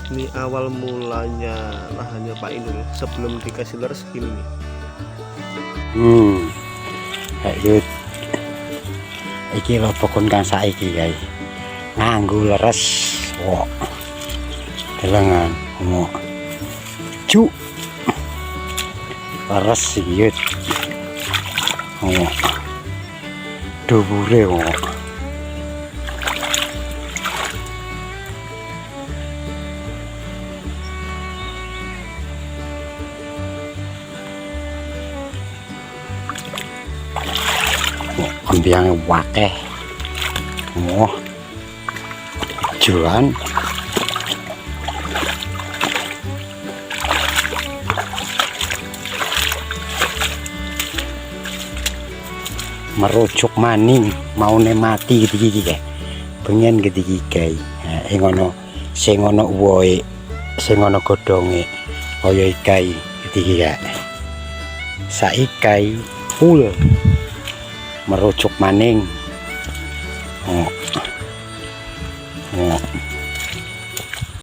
Ini awal mulanya lahannya Pak Inul sebelum dikasih leres gini nih. Kayak iki lho pokon kang saiki guys. Nganggo leres. Wok. Delengan. Wok. Cuk. Leres iki. Wok. Dhuwure wok. Ambiang wakeh. Oh. Juan. Merujuk maning maune mati gitu iki kae. Pengen gitu iki kae. Ngono sing ono uwoe, sing ono godhonge kaya ikai gitu iki kae. Saikai full merujuk maning. Oh.